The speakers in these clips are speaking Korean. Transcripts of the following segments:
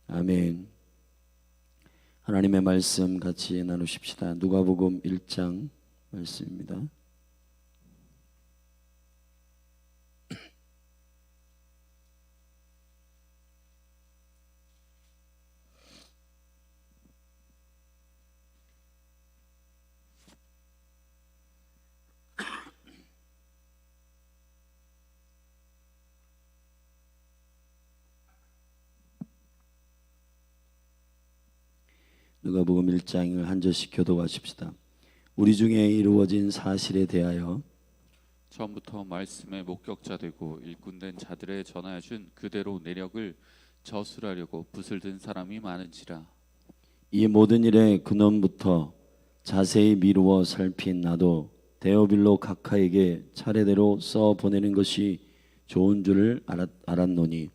아멘. 하나님의 말씀 같이 나누십시다. 누가복음 1장 말씀입니다. 누가복음 1장을 한 절씩 교독하십시다. 우리 중에 이루어진 사실에 대하여 처음부터 말씀의 목격자 되고 일꾼된 자들의 전하여 준 그대로 내력을 저술하려고 붓을 든 사람이 많은지라. 이 모든 일의 근원부터 자세히 미루어 살핀 나도 데오빌로 각하에게 차례대로 써 보내는 것이 좋은 줄을 알았노니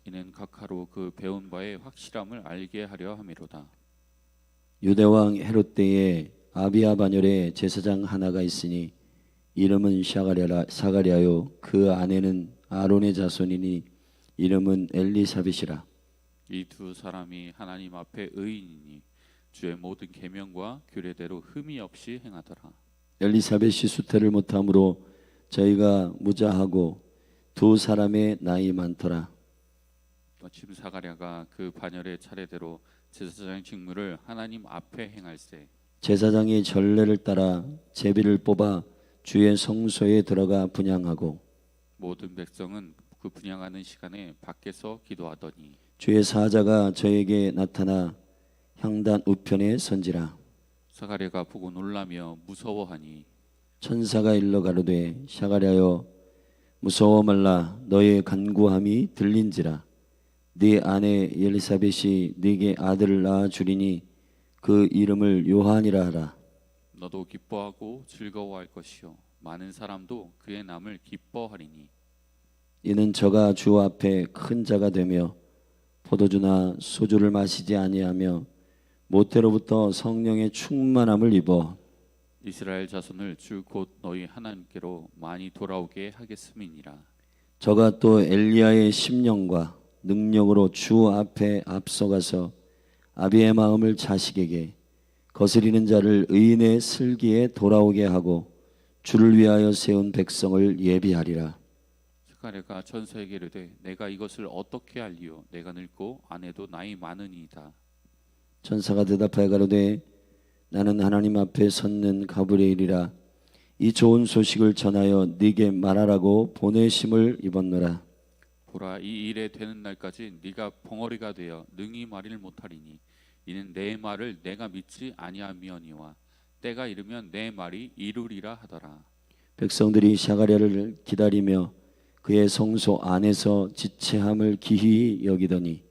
이는 각하로 그 배운 바의 확실함을 알게 하려 함이로다. 유대왕 헤롯 때에 아비야 반열에 제사장 하나가 있으니 이름은 사가랴요 그 아내는 아론의 자손이니 이름은 엘리사벳이라. 이 두 사람이 하나님 앞에 의인이니 주의 모든 계명과 규례대로 흠이 없이 행하더라. 엘리사벳이 수태를 못함으로 저희가 무자하고 두 사람의 나이 많더라. 마침 사가랴가 그 반열의 차례대로 제사장 직무를 하나님 앞에 행할세. 제사장이 전례를 따라 제비를 뽑아 주의 성소에 들어가 분향하고 모든 백성은 그 분향하는 시간에 밖에서 기도하더니 주의 사자가 저에게 나타나 향단 우편에 선지라. 사가랴가 보고 놀라며 무서워하니 천사가 일러 가로되 샤가랴여 무서워 말라. 너의 간구함이 들린지라. 네 아내 엘리사벳이 네게 아들을 낳아 주리니 그 이름을 요한이라 하라. 너도 기뻐하고 즐거워할 것이요 많은 사람도 그의 남을 기뻐하리니 이는 저가 주 앞에 큰 자가 되며 포도주나 소주를 마시지 아니하며 모태로부터 성령의 충만함을 입어 이스라엘 자손을 주 곧 너희 하나님께로 많이 돌아오게 하겠음이니라. 저가 또 엘리야의 심령과 능력으로 주 앞에 앞서가서 아비의 마음을 자식에게 거스리는 자를 의인의 슬기에 돌아오게 하고 주를 위하여 세운 백성을 예비하리라. 스가랴가 천사에게 이르되 내가 이것을 어떻게 알리요 내가 늙고 아내도 나이 많으니이다. 천사가 대답하여 가로되 나는 하나님 앞에 섰는 가브리엘이라. 이 좋은 소식을 전하여 네게 말하라고 보내심을 입었노라. 보라 이 일에 되는 날까지 네가 벙어리가 되어 능히 말을 못하리니 이는 내 말을 내가 믿지 아니하미언니와 때가 이르면 내 말이 이루리라 하더라. 백성들이 샤가랴를 기다리며 그의 성소 안에서 지체함을 기히 여기더니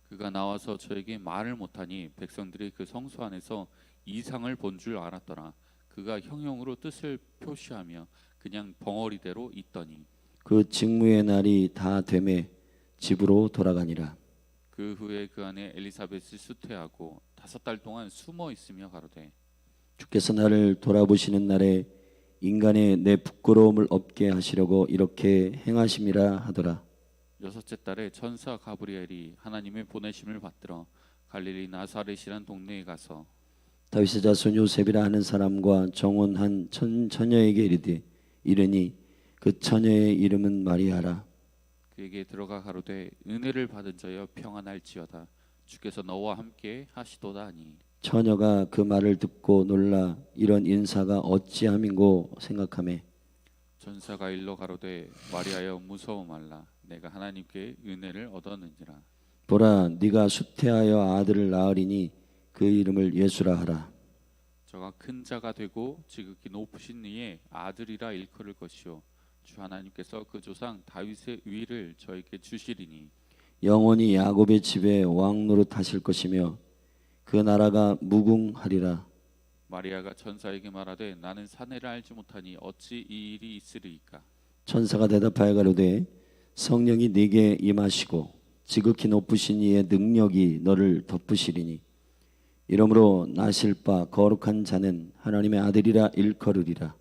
그가 나와서 저에게 말을 못하니 백성들이 그 성소 안에서 이상을 본 줄 알았더라. 그가 형용으로 뜻을 표시하며 그냥 벙어리대로 있더니 그 직무의 날이 다 되매 집으로 돌아가니라. 그 후에 그 안에 엘리사벳이 수태하고 5달 동안 숨어 있으며 가로되 주께서 나를 돌아보시는 날에 인간의 내 부끄러움을 없게 하시려고 이렇게 행하심이라 하더라. 6째 달에 천사 가브리엘이 하나님의 보내심을 받들어 갈릴리 나사렛이란 동네에 가서 다윗의 자손 요셉이라 하는 사람과 정혼한 처녀에게 이르니 그 처녀의 이름은 마리아라. 그에게 들어가 가로되 은혜를 받은 자여 평안할지어다 주께서 너와 함께 하시도다 하니 처녀가 그 말을 듣고 놀라 이런 인사가 어찌함인고 생각하매 전사가 일러 가로되 마리아여 무서워 말라 내가 하나님께 은혜를 얻었느니라. 보라 네가 수태하여 아들을 낳으리니 그 이름을 예수라 하라. 저가 큰 자가 되고 지극히 높으신 이의 아들이라 일컬을 것이요 주 하나님께서 그 조상 다윗의 위를 저에게 주시리니 영원히 야곱의 집에 왕 노릇하실 것이며 그 나라가 무궁하리라. 마리아가 천사에게 말하되 나는 사내를 알지 못하니 어찌 이 일이 있으리이까. 천사가 대답하여 가로되 성령이 네게 임하시고 지극히 높으신 이의 능력이 너를 덮으시리니 이러므로 나실 바 거룩한 자는 하나님의 아들이라 일컬으리라.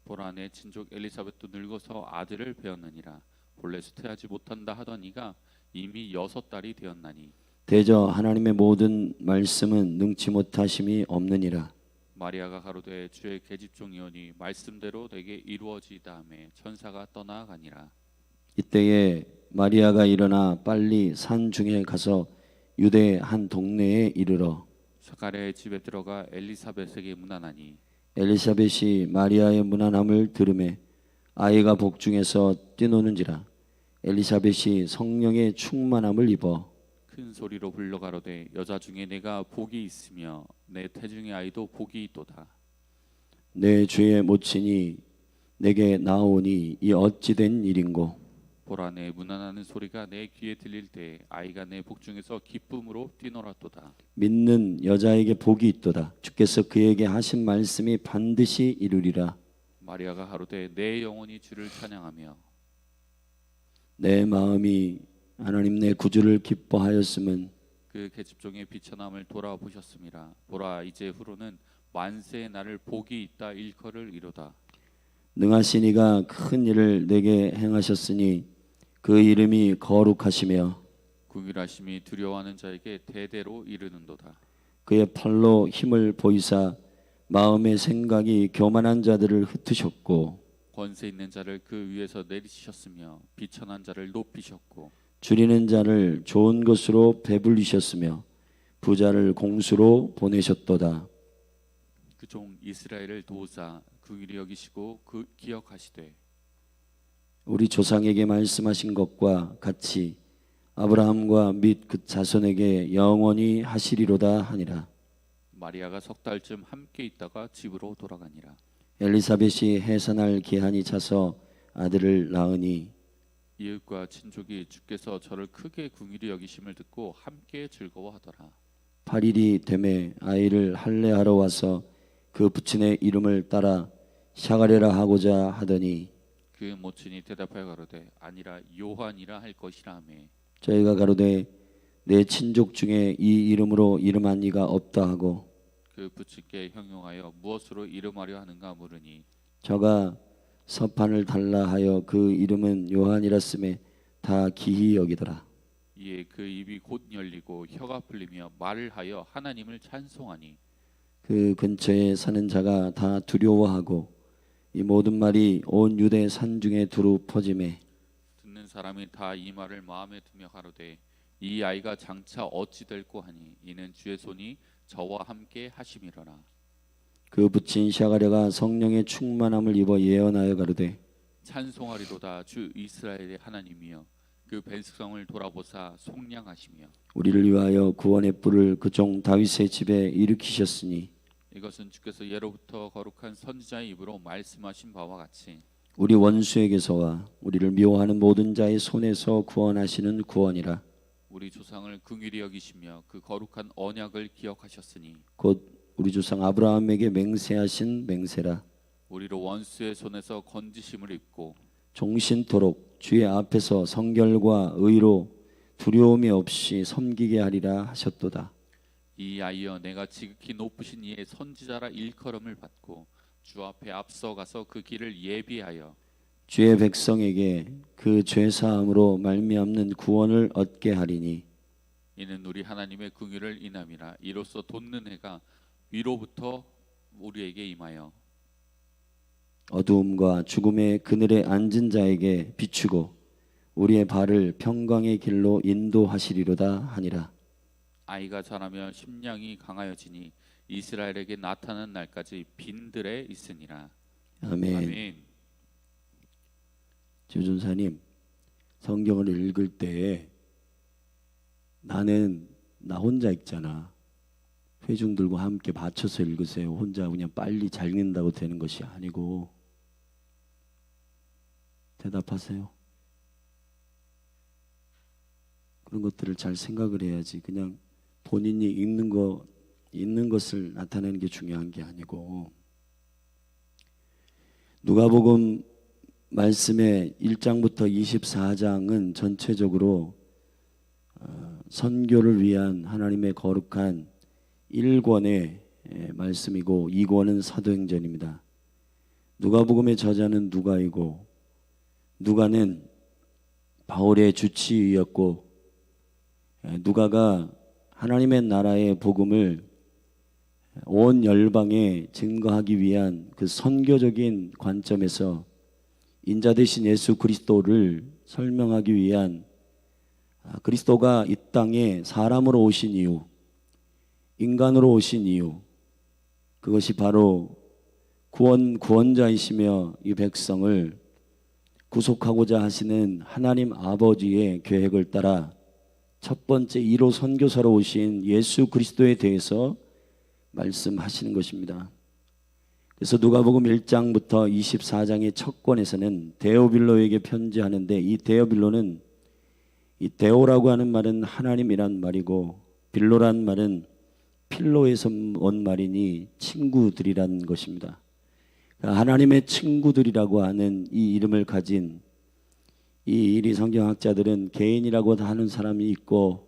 보라 내 친족 엘리사벳도 늙어서 아들을 배었느니라. 본래 수태하지 못한다 하던 이가 이미 6달이 되었나니 대저 하나님의 모든 말씀은 능치 못하심이 없느니라. 마리아가 가로되 주의 계집종이오니 말씀대로 내게 이루어지이다 하매 천사가 떠나가니라. 이때에 마리아가 일어나 빨리 산 중에 가서 유대 한 동네에 이르러 사가랴의 집에 들어가 엘리사벳에게 문안하니 엘리사벳이 마리아의 문안함을 들으매 아이가 복중에서 뛰노는지라. 엘리사벳이 성령의 충만함을 입어 큰 소리로 불러 가로되 여자 중에 내가 복이 있으며 내 태중의 아이도 복이 있도다. 내 주의 모친이 내게 나오니 이 어찌 된 일인고. 보라 내 문안하는 소리가 내 귀에 들릴 때 아이가 내 복중에서 기쁨으로 뛰놀았도다. 믿는 여자에게 복이 있도다. 주께서 그에게 하신 말씀이 반드시 이루리라. 마리아가 가로되 내 영혼이 주를 찬양하며 내 마음이 하나님 내 구주를 기뻐하였음은 그 계집종의 비천함을 돌아보셨음이라. 보라 이제 후로는 만세의 나를 복이 있다 일컬을 이로다. 능하신 이가 큰 일을 내게 행하셨으니 그 이름이 거룩하시며 궁휼하심이 두려워하는 자에게 대대로 이르는도다. 그의 팔로 힘을 보이사 마음의 생각이 교만한 자들을 흩으셨고 권세 있는 자를 그 위에서 내리치셨으며 비천한 자를 높이셨고 줄이는 자를 좋은 것으로 배불리셨으며 부자를 공수로 보내셨도다. 그 종 이스라엘을 도우사 긍휼히 여기시고 그 기억하시되 우리 조상에게 말씀하신 것과 같이 아브라함과 및 그 자손에게 영원히 하시리로다 하니라. 마리아가 석 달쯤 함께 있다가 집으로 돌아가니라. 엘리사벳이 해산할 기한이 차서 아들을 낳으니 이웃과 친족이 주께서 저를 크게 긍휼히 여기심을 듣고 함께 즐거워하더라. 8일이 되매 아이를 할례하러 와서 그 부친의 이름을 따라 샤가랴라 하고자 하더니 그 모친이 대답하여 가로되 아니라 요한이라 할 것이라 하매 저희가 가로되 내 친족 중에 이 이름으로 이름한 이가 없다 하고 그 부친께 형용하여 무엇으로 이름하려 하는가 물으니 저가 서판을 달라 하여 그 이름은 요한이랐음에 다 기히 여기더라. 이에 그 입이 곧 열리고 혀가 풀리며 말을 하여 하나님을 찬송하니 그 근처에 사는 자가 다 두려워하고 이 모든 말이 온 유대 산중에 두루 퍼지매 듣는 사람이 다 이 말을 마음에 두며 가로되 이 아이가 장차 어찌 될꼬 하니 이는 주의 손이 저와 함께 하심이로라. 그 부친 샤가랴가 성령의 충만함을 입어 예언하여 가로되 찬송하리로다 주 이스라엘의 하나님이여 그 백성을 돌아보사 속량하시며 우리를 위하여 구원의 뿔을 그 종 다윗의 집에 일으키셨으니 이것은 주께서 예로부터 거룩한 선지자의 입으로 말씀하신 바와 같이 우리 원수에게서와 우리를 미워하는 모든 자의 손에서 구원하시는 구원이라. 우리 조상을 긍휼히 여기시며 그 거룩한 언약을 기억하셨으니 곧 우리 조상 아브라함에게 맹세하신 맹세라. 우리로 원수의 손에서 건지심을 입고 종신토록 주의 앞에서 성결과 의로 두려움이 없이 섬기게 하리라 하셨도다. 이 아이여 내가 지극히 높으신 이의 선지자라 일컬음을 받고 주 앞에 앞서가서 그 길을 예비하여 주의 백성에게 그 죄 사함으로 말미암는 구원을 얻게 하리니 이는 우리 하나님의 긍휼을 인함이라. 이로써 돋는 해가 위로부터 우리에게 임하여 어두움과 죽음의 그늘에 앉은 자에게 비추고 우리의 발을 평강의 길로 인도하시리로다 하니라. 아이가 자라며 심령이 강하여지니 이스라엘에게 나타난 날까지 빈들에 있으니라. 아멘. 아멘. 주준사님, 성경을 읽을 때 나는 나 혼자 읽잖아. 회중들과 함께 맞춰서 읽으세요. 혼자 그냥 빨리 잘 읽는다고 되는 것이 아니고. 대답하세요. 그런 것들을 잘 생각을 해야지. 그냥 본인이 읽는 것을 나타내는 게 중요한 게 아니고. 누가복음 말씀의 1장부터 24장은 전체적으로 선교를 위한 하나님의 거룩한 1권의 말씀이고 2권은 사도행전입니다. 누가복음의 저자는 누가이고 누가는 바울의 주치의였고 누가가 하나님의 나라의 복음을 온 열방에 증거하기 위한 그 선교적인 관점에서 인자 되신 예수 그리스도를 설명하기 위한 그리스도가 이 땅에 사람으로 오신 이유, 인간으로 오신 이유, 그것이 바로 구원자이시며 이 백성을 구속하고자 하시는 하나님 아버지의 계획을 따라 첫 번째 1호 선교사로 오신 예수 그리스도에 대해서 말씀하시는 것입니다. 그래서 누가복음 1장부터 24장의 첫 권에서는 데오빌로에게 편지하는데, 이 데오빌로는, 이 데오라고 하는 말은 하나님이란 말이고 빌로란 말은 필로에서 온 말이니 친구들이란 것입니다. 하나님의 친구들이라고 하는 이 이름을 가진 이 이리 성경학자들은 개인이라고 하는 사람이 있고,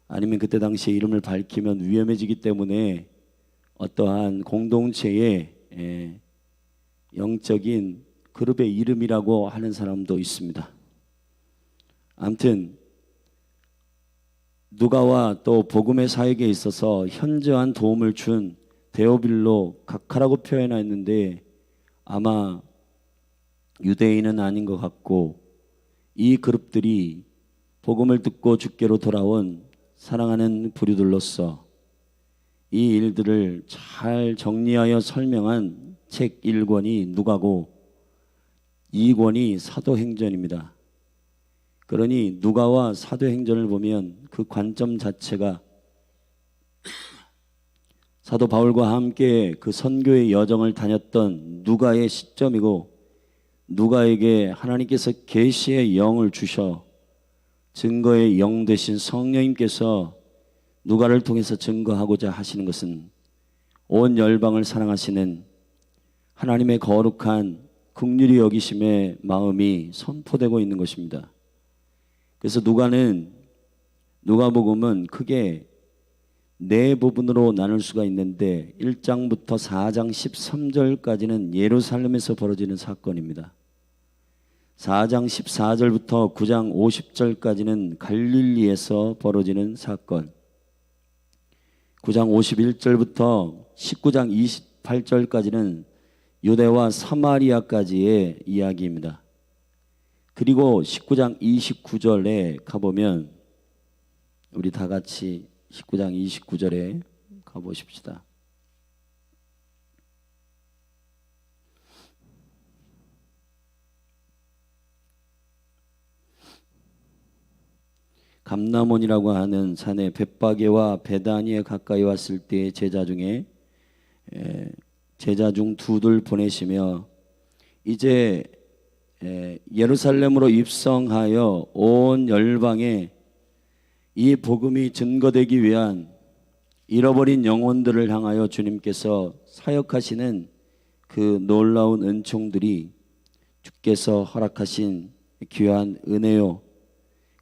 아니면 그때 당시에 이름을 밝히면 위험해지기 때문에 어떠한 공동체의 영적인 그룹의 이름이라고 하는 사람도 있습니다. 아무튼 누가와 또 복음의 사역에 있어서 현저한 도움을 준 데오빌로 각하라고 표현했는데, 아마 유대인은 아닌 것 같고, 이 그룹들이 복음을 듣고 주께로 돌아온 사랑하는 부류들로서 이 일들을 잘 정리하여 설명한 책 1권이 누가고 2권이 사도행전입니다. 그러니 누가와 사도행전을 보면 그 관점 자체가 사도 바울과 함께 그 선교의 여정을 다녔던 누가의 시점이고, 누가에게 하나님께서 계시의 영을 주셔 증거의 영 되신 성령님께서 누가를 통해서 증거하고자 하시는 것은 온 열방을 사랑하시는 하나님의 거룩한 긍휼히 여기심의 마음이 선포되고 있는 것입니다. 그래서 누가복음은 크게 네 부분으로 나눌 수가 있는데, 1장부터 4장 13절까지는 예루살렘에서 벌어지는 사건입니다. 4장 14절부터 9장 50절까지는 갈릴리에서 벌어지는 사건, 9장 51절부터 19장 28절까지는 유대와 사마리아까지의 이야기입니다. 그리고 19장 29절에 가보면, 우리 다 같이 19장 29절에 가보십시다. 감람원이라고 하는 산에 벳바게와 베다니에 가까이 왔을 때 제자 중 두들 보내시며, 이제 예루살렘으로 입성하여 온 열방에 이 복음이 증거되기 위한 잃어버린 영혼들을 향하여 주님께서 사역하시는 그 놀라운 은총들이 주께서 허락하신 귀한 은혜요,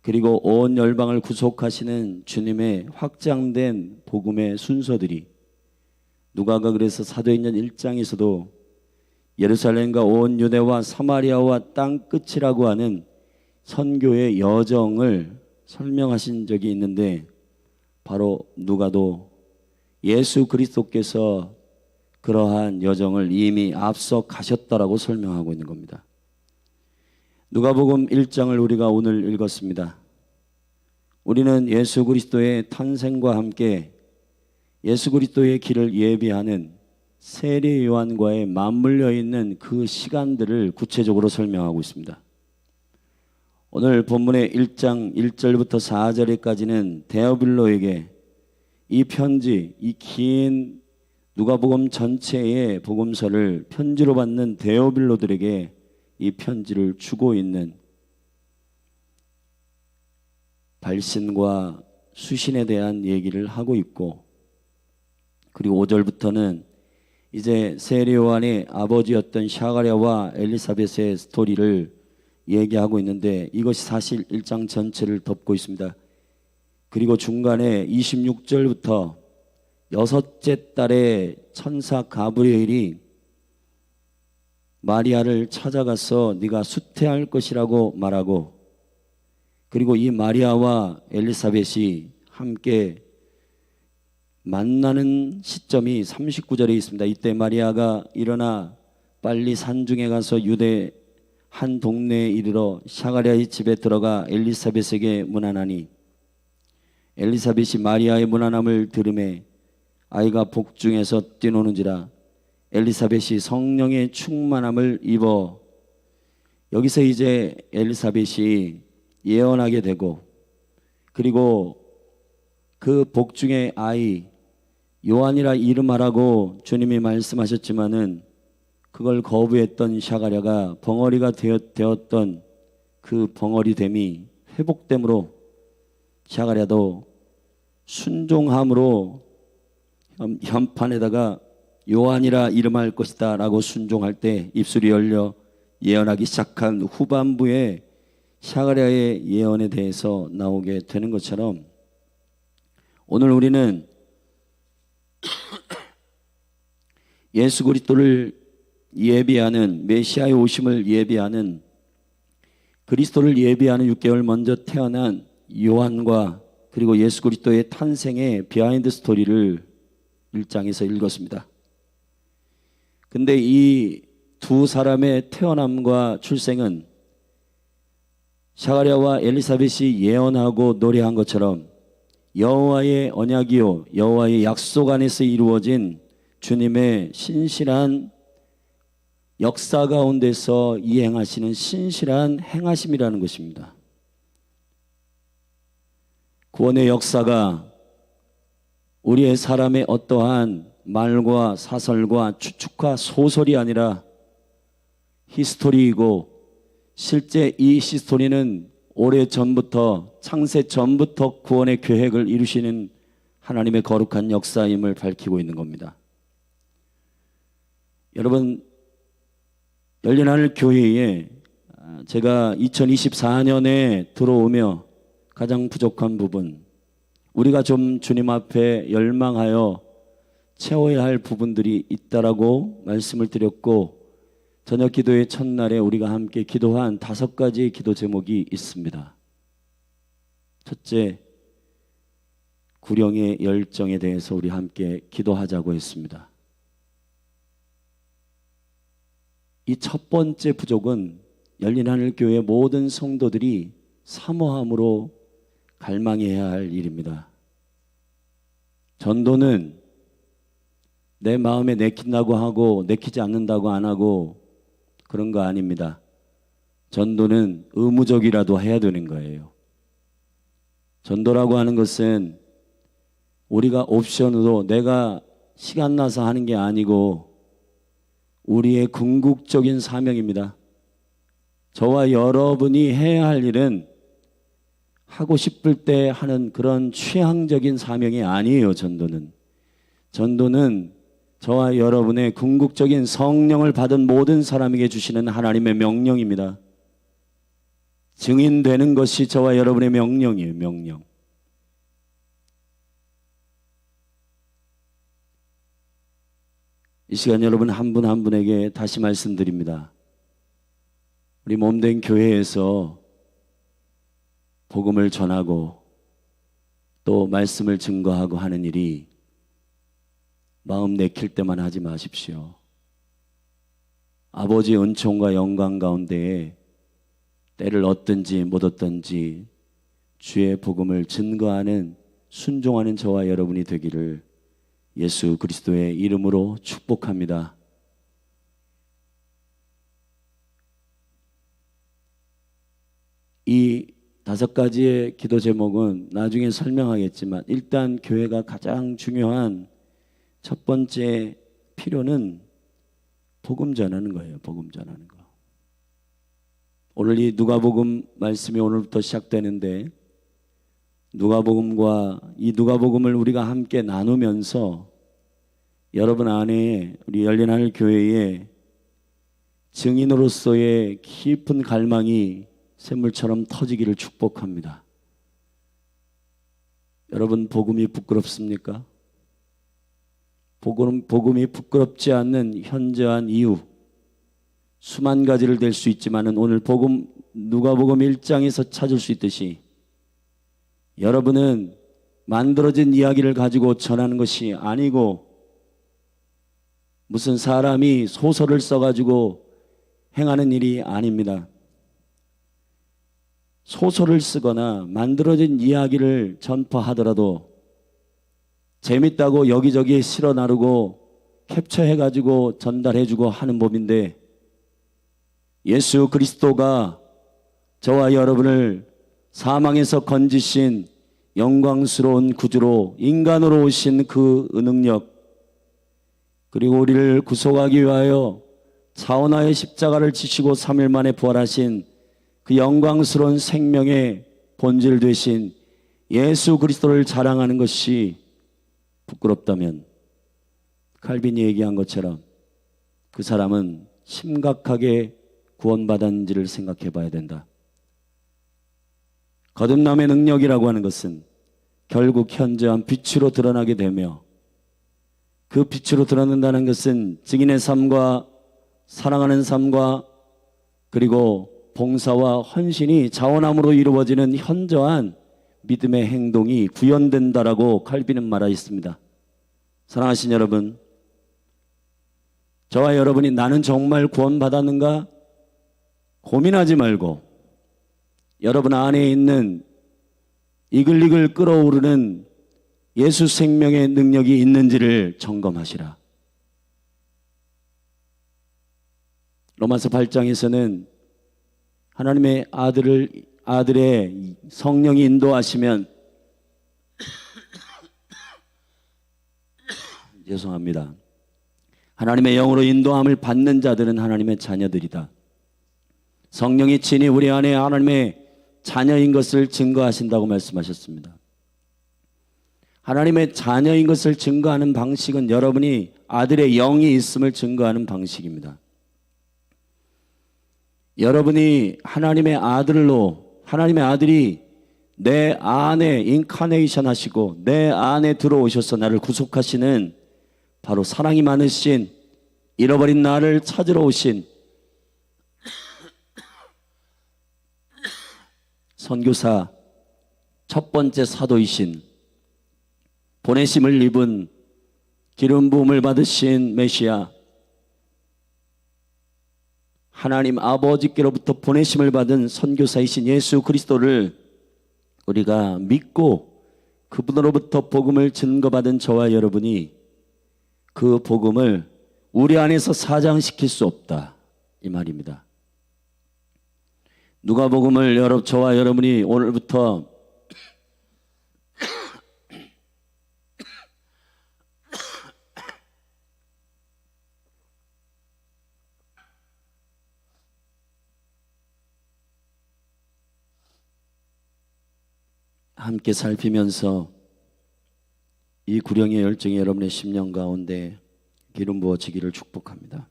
그리고 온 열방을 구속하시는 주님의 확장된 복음의 순서들이, 누가가 그래서 사도행전 1장에서도 예루살렘과 온 유대와 사마리아와 땅 끝이라고 하는 선교의 여정을 설명하신 적이 있는데, 바로 누가도 예수 그리스도께서 그러한 여정을 이미 앞서 가셨다라고 설명하고 있는 겁니다. 누가복음 1장을 우리가 오늘 읽었습니다. 우리는 예수 그리스도의 탄생과 함께 예수 그리스도의 길을 예비하는 세례 요한과의 맞물려 있는 그 시간들을 구체적으로 설명하고 있습니다. 오늘 본문의 1장 1절부터 4절까지는 데오빌로에게 이 편지, 이 긴 누가복음 전체의 복음서를 편지로 받는 데오빌로들에게 이 편지를 주고 있는 발신과 수신에 대한 얘기를 하고 있고, 그리고 5절부터는 이제 세례 요한의 아버지였던 샤가랴와 엘리사벳의 스토리를 얘기하고 있는데, 이것이 사실 1장 전체를 덮고 있습니다. 그리고 중간에 26절부터 여섯째 달에 천사 가브리엘이 마리아를 찾아가서 네가 수태할 것이라고 말하고, 그리고 이 마리아와 엘리사벳이 함께 만나는 시점이 39절에 있습니다. 이때 마리아가 일어나 빨리 산중에 가서 유대 한 동네에 이르러 샤가랴의 집에 들어가 엘리사벳에게 문안하니 엘리사벳이 마리아의 문안함을 들으매 아이가 복중에서 뛰노는지라 엘리사벳이 성령의 충만함을 입어. 여기서 이제 엘리사벳이 예언하게 되고, 그리고 그 복중의 아이 요한이라 이름하라고 주님이 말씀하셨지만은 그걸 거부했던 샤가랴가 벙어리가 되었던 그 벙어리됨이 회복됨으로 샤가랴도 순종함으로 현판에다가 요한이라 이름할 것이다 라고 순종할 때 입술이 열려 예언하기 시작한 후반부에 샤가랴의 예언에 대해서 나오게 되는 것처럼, 오늘 우리는 예수 그리스도를 예비하는, 메시아의 오심을 예비하는, 그리스도를 예비하는 6개월 먼저 태어난 요한과 그리고 예수 그리스도의 탄생의 비하인드 스토리를 1장에서 읽었습니다. 근데 이 두 사람의 태어남과 출생은 샤가랴와 엘리사벳이 예언하고 노래한 것처럼 여호와의 언약이요 여호와의 약속 안에서 이루어진 주님의 신실한 역사 가운데서 이행하시는 신실한 행하심이라는 것입니다. 구원의 역사가 우리의 사람의 어떠한 말과 사설과 추측과 소설이 아니라 히스토리이고, 실제 이 히스토리는 오래전부터, 창세 전부터 구원의 계획을 이루시는 하나님의 거룩한 역사임을 밝히고 있는 겁니다. 여러분, 열린하늘 교회에 제가 2024년에 들어오며 가장 부족한 부분, 우리가 좀 주님 앞에 열망하여 채워야 할 부분들이 있다라고 말씀을 드렸고, 저녁 기도의 첫날에 우리가 함께 기도한 5가지 기도 제목이 있습니다. 첫째, 구령의 열정에 대해서 우리 함께 기도하자고 했습니다. 이 첫 번째 부족은 열린하늘 교회 모든 성도들이 사모함으로 갈망해야 할 일입니다. 전도는 내 마음에 내킨다고 하고 내키지 않는다고 안 하고 그런 거 아닙니다. 전도는 의무적이라도 해야 되는 거예요. 전도라고 하는 것은 우리가 옵션으로 내가 시간 나서 하는 게 아니고 우리의 궁극적인 사명입니다. 저와 여러분이 해야 할 일은 하고 싶을 때 하는 그런 취향적인 사명이 아니에요. 전도는 저와 여러분의 궁극적인 성령을 받은 모든 사람에게 주시는 하나님의 명령입니다. 증인되는 것이 저와 여러분의 명령이에요. 명령. 이 시간 여러분 한 분 한 분에게 다시 말씀드립니다. 우리 몸된 교회에서 복음을 전하고 또 말씀을 증거하고 하는 일이 마음 내킬 때만 하지 마십시오. 아버지의 은총과 영광 가운데에 때를 얻든지 못 얻든지 주의 복음을 증거하는, 순종하는 저와 여러분이 되기를 예수 그리스도의 이름으로 축복합니다. 이 5가지의 기도 제목은 나중에 설명하겠지만, 일단 교회가 가장 중요한 첫 번째 필요는 복음 전하는 거예요. 복음 전하는 거. 오늘 이 누가복음 말씀이 오늘부터 시작되는데, 누가복음과 이 누가복음을 우리가 함께 나누면서 여러분 안에 우리 열린하늘 교회의 증인으로서의 깊은 갈망이 샘물처럼 터지기를 축복합니다. 여러분, 복음이 부끄럽습니까? 복음이 부끄럽지 않는 현저한 이유 수만 가지를 댈 수 있지만은 오늘 복음 누가복음 1장에서 찾을 수 있듯이 여러분은 만들어진 이야기를 가지고 전하는 것이 아니고 무슨 사람이 소설을 써가지고 행하는 일이 아닙니다. 소설을 쓰거나 만들어진 이야기를 전파하더라도 재밌다고 여기저기 실어 나르고 캡처해가지고 전달해주고 하는 법인데, 예수 그리스도가 저와 여러분을 사망에서 건지신 영광스러운 구주로 인간으로 오신 그 능력, 그리고 우리를 구속하기 위하여 차원하의 십자가를 지시고 3일 만에 부활하신 그 영광스러운 생명의 본질 되신 예수 그리스도를 자랑하는 것이 부끄럽다면, 칼빈이 얘기한 것처럼 그 사람은 심각하게 구원받았는지를 생각해 봐야 된다. 거듭남의 능력이라고 하는 것은 결국 현저한 빛으로 드러나게 되며, 그 빛으로 드러난다는 것은 증인의 삶과 사랑하는 삶과 그리고 봉사와 헌신이 자원함으로 이루어지는 현저한 믿음의 행동이 구현된다라고 칼빈은 말하였습니다. 사랑하신 여러분, 저와 여러분이 나는 정말 구원받았는가 고민하지 말고 여러분 안에 있는 이글이글 끓어오르는 예수 생명의 능력이 있는지를 점검하시라. 로마서 8장에서는 하나님의 아들의 성령이 인도하시면 죄송합니다. 하나님의 영으로 인도함을 받는 자들은 하나님의 자녀들이다. 성령이 친히 우리 안에 하나님의 자녀인 것을 증거하신다고 말씀하셨습니다. 하나님의 자녀인 것을 증거하는 방식은 여러분이 아들의 영이 있음을 증거하는 방식입니다. 여러분이 하나님의 아들로, 하나님의 아들이 내 안에 인카네이션 하시고 내 안에 들어오셔서 나를 구속하시는 바로 사랑이 많으신, 잃어버린 나를 찾으러 오신 선교사 첫 번째 사도이신, 보내심을 입은 기름 부음을 받으신 메시아, 하나님 아버지께로부터 보내심을 받은 선교사이신 예수 그리스도를 우리가 믿고 그분으로부터 복음을 증거받은 저와 여러분이 그 복음을 우리 안에서 사장시킬 수 없다, 이 말입니다. 누가복음을 저와 여러분이 오늘부터 함께 살피면서 이 구령의 열정이 여러분의 심령 가운데 기름 부어지기를 축복합니다.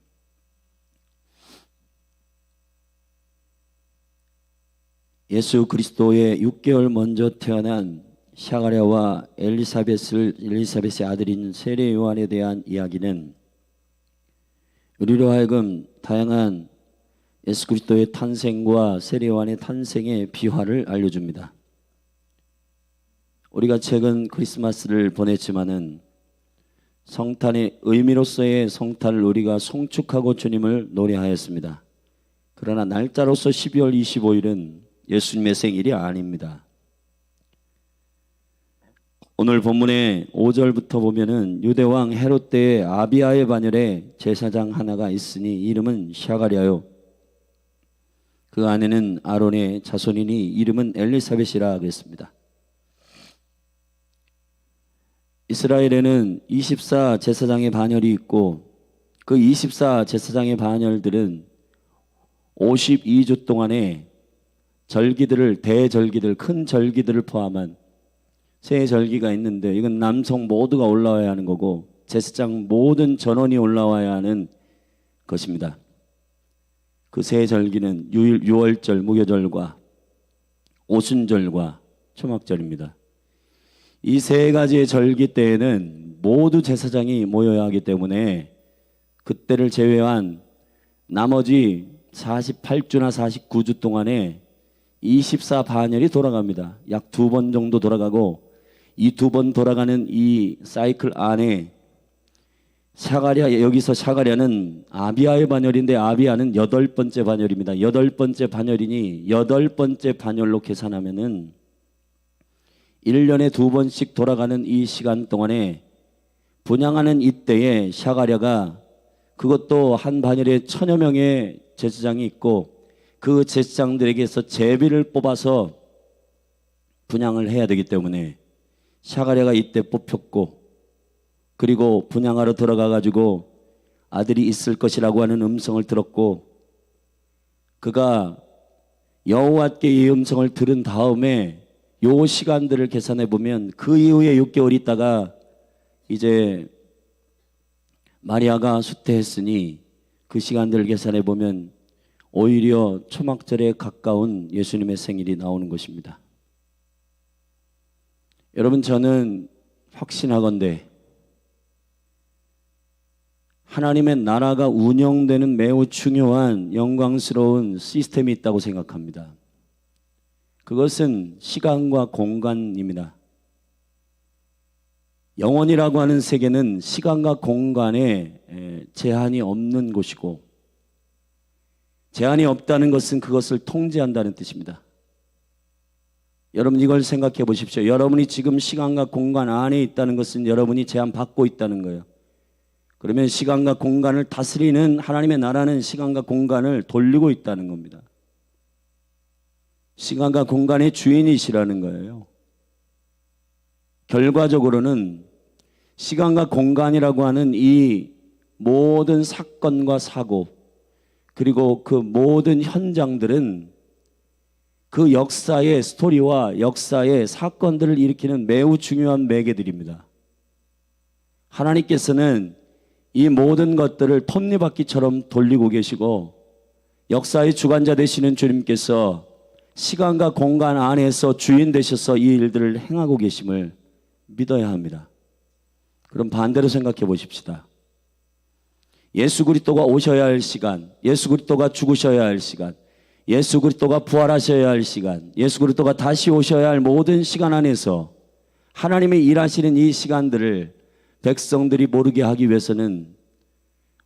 예수 그리스도의 6개월 먼저 태어난 샤가랴와 엘리사벳의 아들인 세례 요한에 대한 이야기는 우리로 하여금 다양한 예수 그리스도의 탄생과 세례 요한의 탄생의 비화를 알려줍니다. 우리가 최근 크리스마스를 보냈지만은 성탄의 의미로서의 성탄을 우리가 송축하고 주님을 노래하였습니다. 그러나 날짜로서 12월 25일은 예수님의 생일이 아닙니다. 오늘 본문의 5절부터 보면은 유대왕 헤롯 때의 아비야의 반열에 제사장 하나가 있으니 이름은 샤가랴요. 그 아내는 아론의 자손이니 이름은 엘리사벳이라 그랬습니다. 이스라엘에는 24 제사장의 반열이 있고 그 24 제사장의 반열들은 52주 동안에 절기들을, 대절기들, 큰 절기들을 포함한 세 절기가 있는데 이건 남성 모두가 올라와야 하는 거고 제사장 모든 전원이 올라와야 하는 것입니다. 그 세 절기는 유월절, 무교절과 오순절과 초막절입니다. 이 세 가지의 절기 때에는 모두 제사장이 모여야 하기 때문에 그때를 제외한 나머지 48주나 49주 동안에 24반열이 돌아갑니다. 약 2번 정도 돌아가고 이 2번 돌아가는 이 사이클 안에 여기서 샤가랴는 아비아의 반열인데 아비아는 8번째 반열입니다. 8번째 반열이니 8번째 반열로 계산하면은 1년에 2번씩 돌아가는 이 시간 동안에 분향하는 이때에 샤가랴가 그것도 한 반열에 1000여 명의 제사장이 있고 그 제사장들에게서 제비를 뽑아서 분향을 해야 되기 때문에 샤가랴가 이때 뽑혔고 그리고 분향하러 들어가 가지고 아들이 있을 것이라고 하는 음성을 들었고 그가 여호와께 이 음성을 들은 다음에 요 시간들을 계산해 보면 그 이후에 6개월 있다가 이제 마리아가 수태했으니 그 시간들을 계산해 보면 오히려 초막절에 가까운 예수님의 생일이 나오는 것입니다. 여러분 저는 확신하건대 하나님의 나라가 운영되는 매우 중요한 영광스러운 시스템이 있다고 생각합니다. 그것은 시간과 공간입니다. 영원이라고 하는 세계는 시간과 공간에 제한이 없는 곳이고 제한이 없다는 것은 그것을 통제한다는 뜻입니다. 여러분 이걸 생각해 보십시오. 여러분이 지금 시간과 공간 안에 있다는 것은 여러분이 제한받고 있다는 거예요. 그러면 시간과 공간을 다스리는 하나님의 나라는 시간과 공간을 돌리고 있다는 겁니다. 시간과 공간의 주인이시라는 거예요. 결과적으로는 시간과 공간이라고 하는 이 모든 사건과 사고 그리고 그 모든 현장들은 그 역사의 스토리와 역사의 사건들을 일으키는 매우 중요한 매개들입니다. 하나님께서는 이 모든 것들을 톱니바퀴처럼 돌리고 계시고 역사의 주관자 되시는 주님께서 시간과 공간 안에서 주인 되셔서 이 일들을 행하고 계심을 믿어야 합니다. 그럼 반대로 생각해 보십시다. 예수 그리스도가 오셔야 할 시간, 예수 그리스도가 죽으셔야 할 시간, 예수 그리스도가 부활하셔야 할 시간, 예수 그리스도가 다시 오셔야 할 모든 시간 안에서 하나님의 일하시는 이 시간들을 백성들이 모르게 하기 위해서는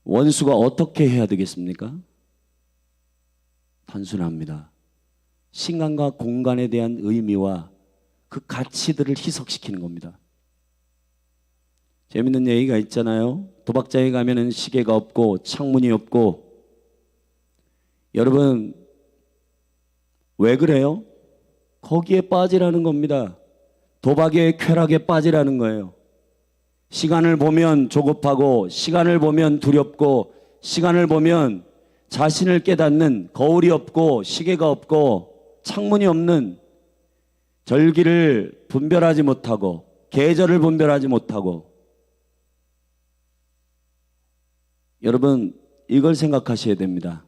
원수가 어떻게 해야 되겠습니까? 단순합니다. 시간과 공간에 대한 의미와 그 가치들을 희석시키는 겁니다. 재밌는 얘기가 있잖아요. 도박장에 가면은 시계가 없고 창문이 없고 여러분 왜 그래요? 거기에 빠지라는 겁니다. 도박의 쾌락에 빠지라는 거예요. 시간을 보면 조급하고 시간을 보면 두렵고 시간을 보면 자신을 깨닫는 거울이 없고 시계가 없고 창문이 없는 절기를 분별하지 못하고 계절을 분별하지 못하고 여러분 이걸 생각하셔야 됩니다.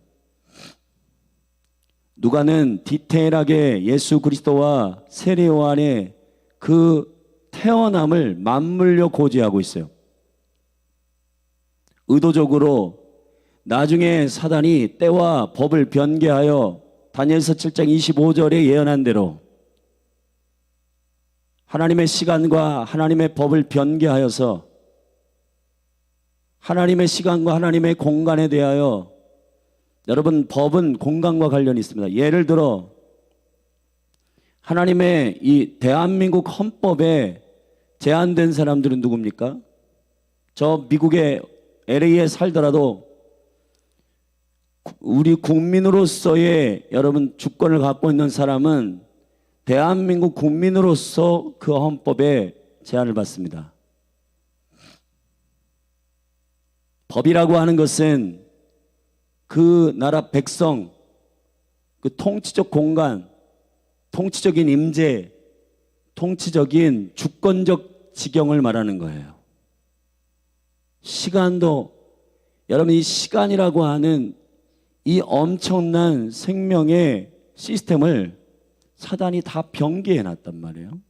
누가는 디테일하게 예수 그리스도와 세례 요한의 그 태어남을 맞물려 고지하고 있어요. 의도적으로 나중에 사단이 때와 법을 변개하여 다니엘서 7장 25절에 예언한 대로 하나님의 시간과 하나님의 법을 변개하여서 하나님의 시간과 하나님의 공간에 대하여 여러분 법은 공간과 관련이 있습니다. 예를 들어 하나님의 이 대한민국 헌법에 제한된 사람들은 누굽니까? 저 미국의 LA에 살더라도 우리 국민으로서의 여러분 주권을 갖고 있는 사람은 대한민국 국민으로서 그 헌법에 제한을 받습니다. 법이라고 하는 것은 그 나라 백성, 그 통치적 공간, 통치적인 임재, 통치적인 주권적 지경을 말하는 거예요. 시간도 여러분 이 시간이라고 하는 이 엄청난 생명의 시스템을 사단이 다 변개해 놨단 말이에요.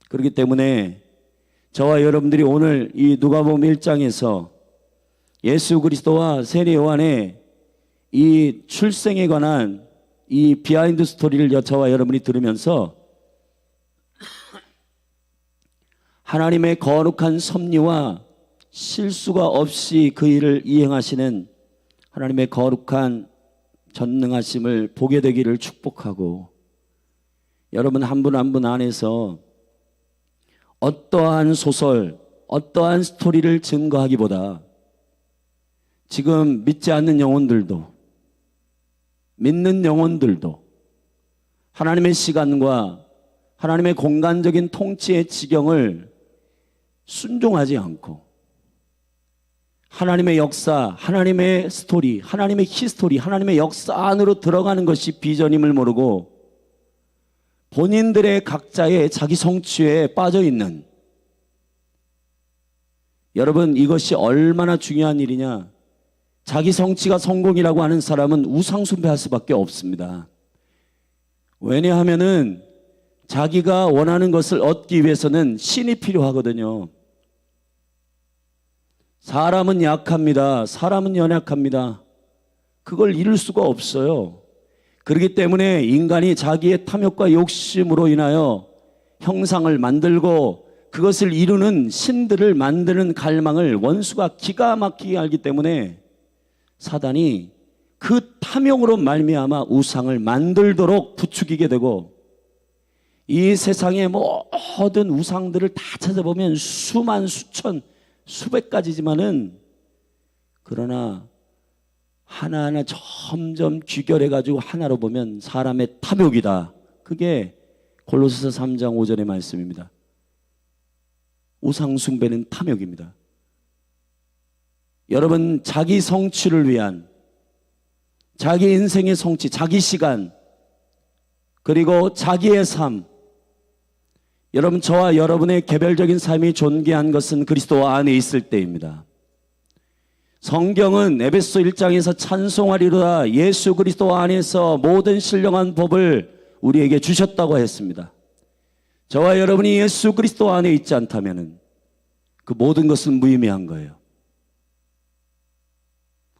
그렇기 때문에 저와 여러분들이 오늘 이 누가복음 1장에서 예수 그리스도와 세례 요한의 이 출생에 관한 이 비하인드 스토리를 저와 여러분이 들으면서 하나님의 거룩한 섭리와 실수가 없이 그 일을 이행하시는 하나님의 거룩한 전능하심을 보게 되기를 축복하고, 여러분 한 분 한 분 안에서 어떠한 소설, 어떠한 스토리를 증거하기보다 지금 믿지 않는 영혼들도 믿는 영혼들도 하나님의 시간과 하나님의 공간적인 통치의 지경을 순종하지 않고 하나님의 역사, 하나님의 스토리, 하나님의 히스토리, 하나님의 역사 안으로 들어가는 것이 비전임을 모르고 본인들의 각자의 자기 성취에 빠져 있는, 여러분 이것이 얼마나 중요한 일이냐. 자기 성취가 성공이라고 하는 사람은 우상숭배할 수밖에 없습니다. 왜냐하면은 자기가 원하는 것을 얻기 위해서는 신이 필요하거든요. 사람은 약합니다. 사람은 연약합니다. 그걸 이룰 수가 없어요. 그렇기 때문에 인간이 자기의 탐욕과 욕심으로 인하여 형상을 만들고 그것을 이루는 신들을 만드는 갈망을 원수가 기가 막히게 알기 때문에 사단이 그 탐욕으로 말미암아 우상을 만들도록 부추기게 되고, 이 세상의 모든 우상들을 다 찾아보면 수만 수천 수백 가지지만은, 그러나 하나하나 점점 귀결해 가지고 하나로 보면 사람의 탐욕이다. 그게 골로새서 3장 5절의 말씀입니다. 우상 숭배는 탐욕입니다. 여러분 자기 성취를 위한, 자기 인생의 성취, 자기 시간, 그리고 자기의 삶, 여러분 저와 여러분의 개별적인 삶이 존귀한 것은 그리스도 안에 있을 때입니다. 성경은 에베소 1장에서 찬송하리로다 예수 그리스도 안에서 모든 신령한 법을 우리에게 주셨다고 했습니다. 저와 여러분이 예수 그리스도 안에 있지 않다면 그 모든 것은 무의미한 거예요.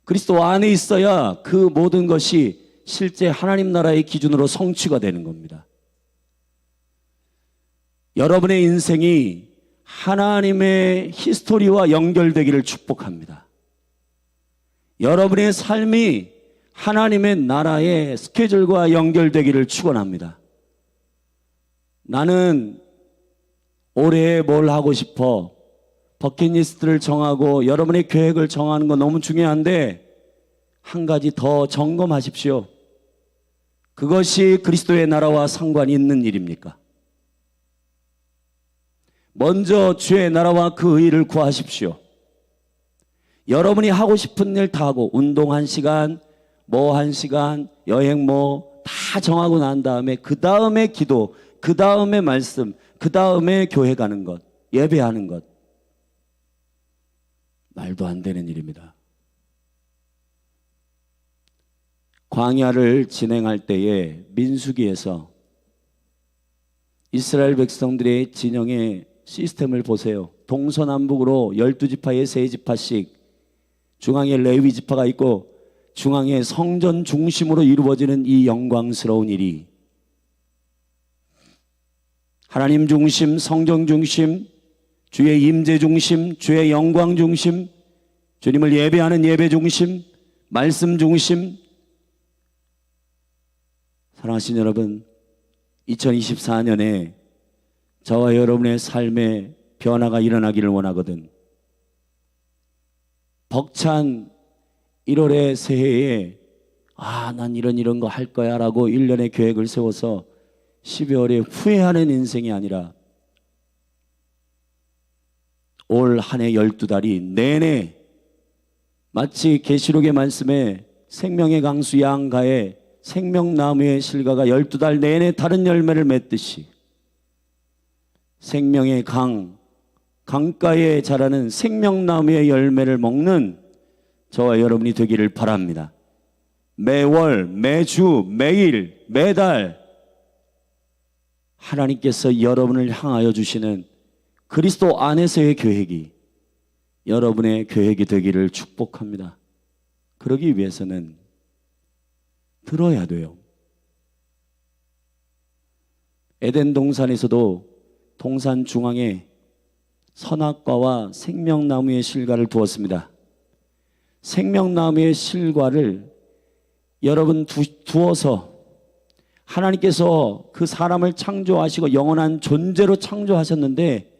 그리스도 안에 있어야 그 모든 것이 실제 하나님 나라의 기준으로 성취가 되는 겁니다. 여러분의 인생이 하나님의 히스토리와 연결되기를 축복합니다. 여러분의 삶이 하나님의 나라의 스케줄과 연결되기를 축원합니다. 나는 올해 뭘 하고 싶어, 버킷리스트를 정하고 여러분의 계획을 정하는 건 너무 중요한데 한 가지 더 점검하십시오. 그것이 그리스도의 나라와 상관이 있는 일입니까? 먼저 주의 나라와 그 의를 구하십시오. 여러분이 하고 싶은 일 다 하고, 운동 1시간, 뭐 1시간, 여행 뭐 다 정하고 난 다음에 그 다음에 기도, 그 다음에 말씀, 그 다음에 교회 가는 것, 예배하는 것, 말도 안 되는 일입니다. 광야를 진행할 때에 민수기에서 이스라엘 백성들의 진영의 시스템을 보세요. 동서남북으로 12지파에 3지파씩, 중앙에 레위 지파가 있고 중앙에 성전 중심으로 이루어지는 이 영광스러운 일이 하나님 중심, 성경 중심, 주의 임재 중심, 주의 영광 중심, 주님을 예배하는 예배 중심, 말씀 중심. 사랑하신 여러분, 2024년에 저와 여러분의 삶에 변화가 일어나기를 원하거든. 벅찬 1월의 새해에 난 이런 거 할 거야 라고 1년의 계획을 세워서 12월에 후회하는 인생이 아니라 올 한 해 12달이 내내 마치 계시록의 말씀에 생명의 강수 양가에 생명나무의 실과가 12달 내내 다른 열매를 맺듯이 생명의 강가에 자라는 생명나무의 열매를 먹는 저와 여러분이 되기를 바랍니다. 매월, 매주, 매일, 매달 하나님께서 여러분을 향하여 주시는 그리스도 안에서의 계획이 여러분의 계획이 되기를 축복합니다. 그러기 위해서는 들어야 돼요. 에덴 동산에서도 동산 중앙에 선악과와 생명나무의 실과를 두었습니다. 생명나무의 실과를 여러분 두어서 하나님께서 그 사람을 창조하시고 영원한 존재로 창조하셨는데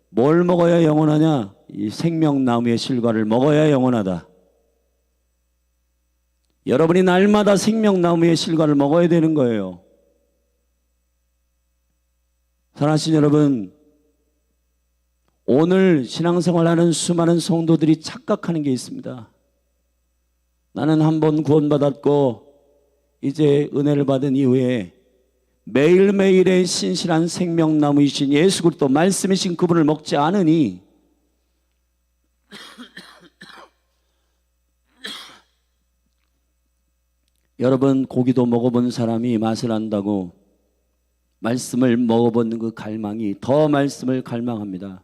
뭘 먹어야 영원하냐? 이 생명나무의 실과를 먹어야 영원하다. 여러분이 날마다 생명나무의 실과를 먹어야 되는 거예요. 사랑하신 여러분, 오늘 신앙생활하는 수많은 성도들이 착각하는 게 있습니다. 나는 한 번 구원받았고 이제 은혜를 받은 이후에 매일매일의 신실한 생명나무이신 예수 그리스도 말씀이신 그분을 먹지 않으니 여러분, 고기도 먹어본 사람이 맛을 안다고 말씀을 먹어본 그 갈망이 더 말씀을 갈망합니다.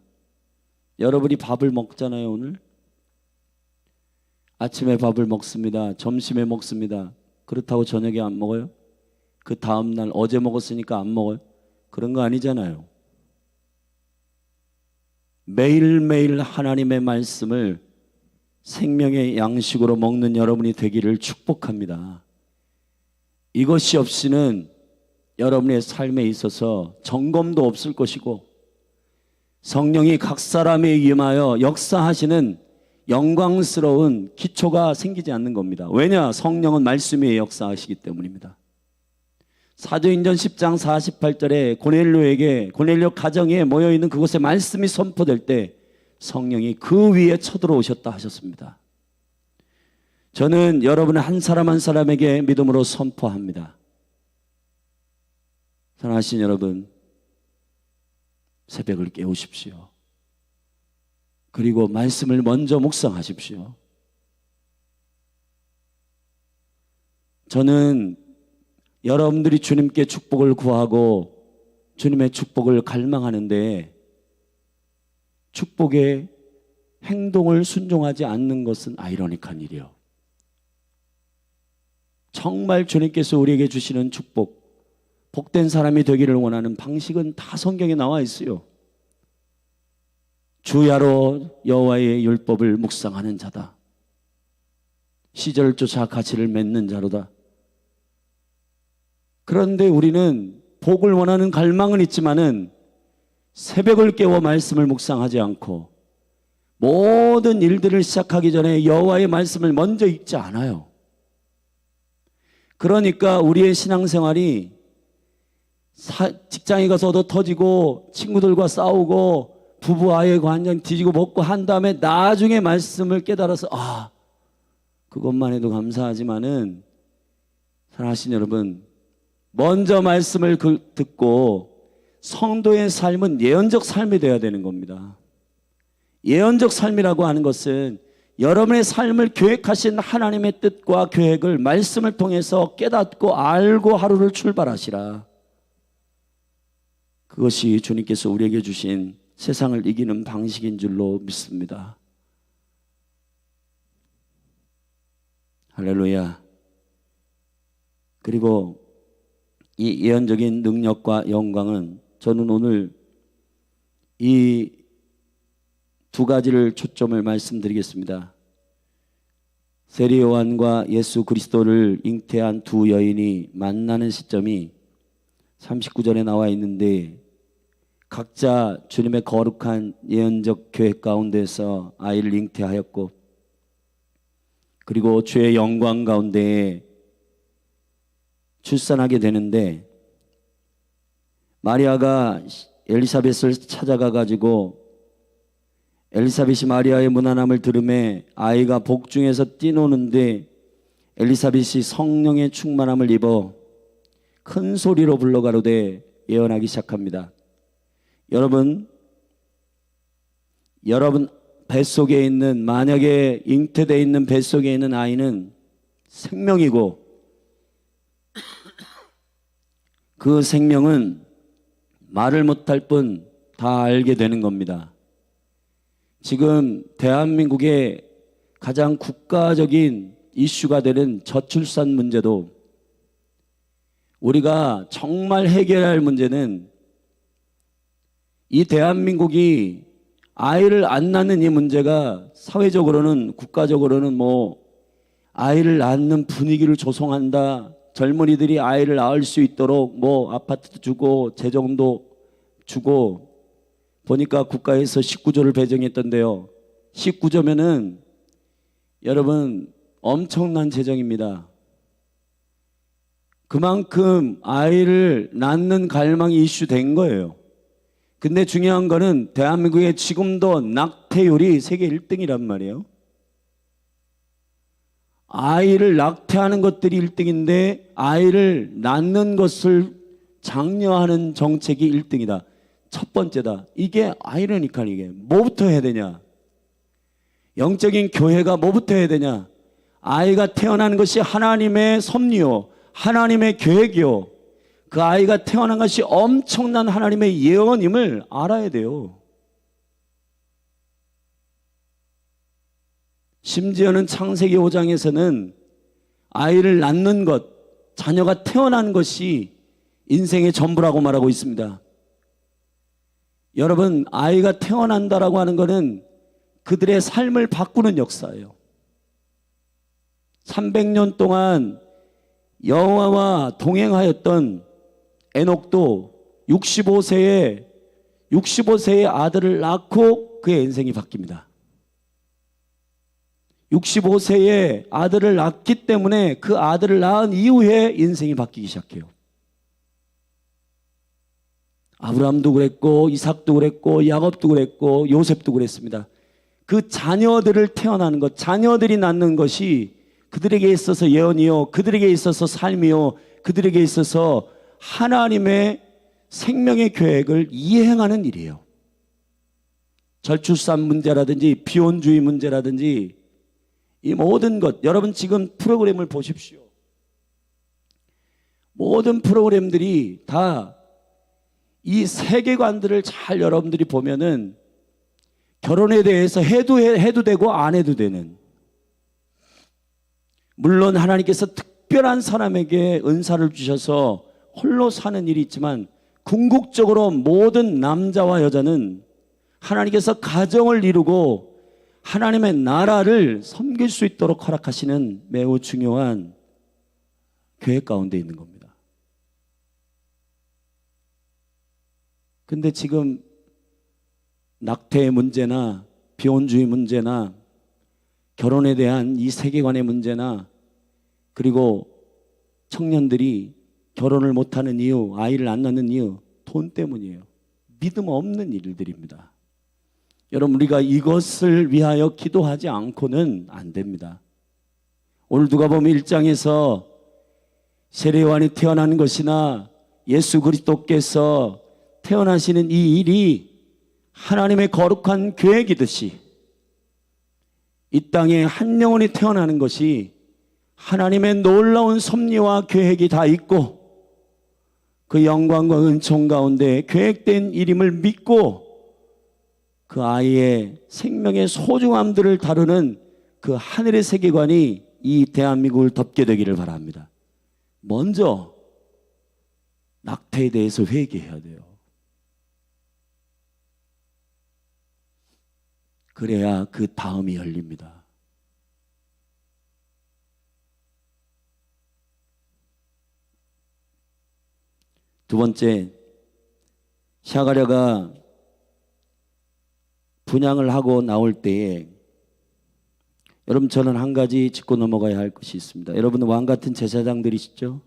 여러분이 밥을 먹잖아요. 오늘 아침에 밥을 먹습니다. 점심에 먹습니다. 그렇다고 저녁에 안 먹어요? 그 다음날 어제 먹었으니까 안 먹어요? 그런 거 아니잖아요. 매일매일 하나님의 말씀을 생명의 양식으로 먹는 여러분이 되기를 축복합니다. 이것이 없이는 여러분의 삶에 있어서 점검도 없을 것이고 성령이 각 사람에 임하여 역사하시는 영광스러운 기초가 생기지 않는 겁니다. 왜냐? 성령은 말씀 위에 역사하시기 때문입니다. 사도행전 10장 48절에 고넬료 가정에 모여있는 그곳에 말씀이 선포될 때 성령이 그 위에 쳐들어오셨다 하셨습니다. 저는 여러분 한 사람 한 사람에게 믿음으로 선포합니다. 사랑하신 여러분, 새벽을 깨우십시오. 그리고 말씀을 먼저 묵상하십시오. 저는 여러분들이 주님께 축복을 구하고 주님의 축복을 갈망하는데 축복의 행동을 순종하지 않는 것은 아이러니한 일이요. 정말 주님께서 우리에게 주시는 축복, 복된 사람이 되기를 원하는 방식은 다 성경에 나와 있어요. 주야로 여호와의 율법을 묵상하는 자다. 시절을 쫓아 가치를 맺는 자로다. 그런데 우리는 복을 원하는 갈망은 있지만은 새벽을 깨워 말씀을 묵상하지 않고 모든 일들을 시작하기 전에 여호와의 말씀을 먼저 읽지 않아요. 그러니까 우리의 신앙생활이 직장에 가서 얻어 터지고 친구들과 싸우고 부부와의 관계 뒤지고 먹고 한 다음에 나중에 말씀을 깨달아서 그것만 해도 감사하지만은 사랑하신 여러분, 먼저 말씀을 듣고 성도의 삶은 예언적 삶이 되어야 되는 겁니다. 예언적 삶이라고 하는 것은 여러분의 삶을 계획하신 하나님의 뜻과 계획을 말씀을 통해서 깨닫고 알고 하루를 출발하시라. 그것이 주님께서 우리에게 주신 세상을 이기는 방식인 줄로 믿습니다. 할렐루야. 그리고 이 예언적인 능력과 영광은 저는 오늘 이 두 가지를 초점을 말씀드리겠습니다. 세례 요한과 예수 그리스도를 잉태한 두 여인이 만나는 시점이 39절에 나와 있는데 각자 주님의 거룩한 예언적 계획 가운데서 아이를 잉태하였고 그리고 주의 영광 가운데 출산하게 되는데 마리아가 엘리사벳을 찾아가 가지고 엘리사벳이 마리아의 무난함을 들음에 아이가 복중에서 뛰노는데 엘리사벳이 성령의 충만함을 입어 큰 소리로 불러가로되 예언하기 시작합니다. 여러분 뱃속에 있는, 만약에 잉태되어 있는 뱃속에 있는 아이는 생명이고 그 생명은 말을 못할 뿐 다 알게 되는 겁니다. 지금 대한민국의 가장 국가적인 이슈가 되는 저출산 문제도 우리가 정말 해결할 문제는 이 대한민국이 아이를 안 낳는 이 문제가 사회적으로는 국가적으로는 아이를 낳는 분위기를 조성한다. 젊은이들이 아이를 낳을 수 있도록 아파트도 주고 재정도 주고 보니까 국가에서 19조를 배정했던데요. 19조면은 여러분 엄청난 재정입니다. 그만큼 아이를 낳는 갈망이 이슈된 거예요. 근데 중요한 거는 대한민국의 지금도 낙태율이 세계 1등이란 말이에요. 아이를 낙태하는 것들이 1등인데 아이를 낳는 것을 장려하는 정책이 1등이다. 첫 번째다. 이게 아이러니컬. 이게 뭐부터 해야 되냐? 영적인 교회가 뭐부터 해야 되냐? 아이가 태어나는 것이 하나님의 섭리요, 하나님의 계획이요, 그 아이가 태어난 것이 엄청난 하나님의 예언임을 알아야 돼요. 심지어는 창세기 5장에서는 아이를 낳는 것, 자녀가 태어나는 것이 인생의 전부라고 말하고 있습니다. 여러분, 아이가 태어난다라고 하는 것은 그들의 삶을 바꾸는 역사예요. 300년 동안 여호와와 동행하였던 에녹도 65세의 아들을 낳고 그의 인생이 바뀝니다. 65세의 아들을 낳기 때문에 그 아들을 낳은 이후에 인생이 바뀌기 시작해요. 아브라함도 그랬고 이삭도 그랬고 야곱도 그랬고 요셉도 그랬습니다. 그 자녀들을 태어나는 것, 자녀들이 낳는 것이 그들에게 있어서 예언이요, 그들에게 있어서 삶이요, 그들에게 있어서 하나님의 생명의 계획을 이행하는 일이에요. 저출산 문제라든지 비혼주의 문제라든지 이 모든 것, 여러분 지금 프로그램을 보십시오. 모든 프로그램들이 다 이 세계관들을 잘 여러분들이 보면은 결혼에 대해서 해도 되고 안 해도 되는, 물론 하나님께서 특별한 사람에게 은사를 주셔서 홀로 사는 일이 있지만 궁극적으로 모든 남자와 여자는 하나님께서 가정을 이루고 하나님의 나라를 섬길 수 있도록 허락하시는 매우 중요한 계획 가운데 있는 겁니다. 근데 지금 낙태의 문제나 비혼주의 문제나 결혼에 대한 이 세계관의 문제나 그리고 청년들이 결혼을 못하는 이유, 아이를 안 낳는 이유, 돈 때문이에요. 믿음 없는 일들입니다. 여러분, 우리가 이것을 위하여 기도하지 않고는 안 됩니다. 오늘 누가복음 1장에서 세례요한이 태어나는 것이나 예수 그리스도께서 태어나시는 이 일이 하나님의 거룩한 계획이듯이 이 땅에 한 영혼이 태어나는 것이 하나님의 놀라운 섭리와 계획이 다 있고 그 영광과 은총 가운데 계획된 일임을 믿고 그 아이의 생명의 소중함들을 다루는 그 하늘의 세계관이 이 대한민국을 덮게 되기를 바랍니다. 먼저 낙태에 대해서 회개해야 돼요. 그래야 그 다음이 열립니다. 두 번째, 샤가랴가 분향을 하고 나올 때에 여러분, 저는 한 가지 짚고 넘어가야 할 것이 있습니다. 여러분, 왕 같은 제사장들이시죠?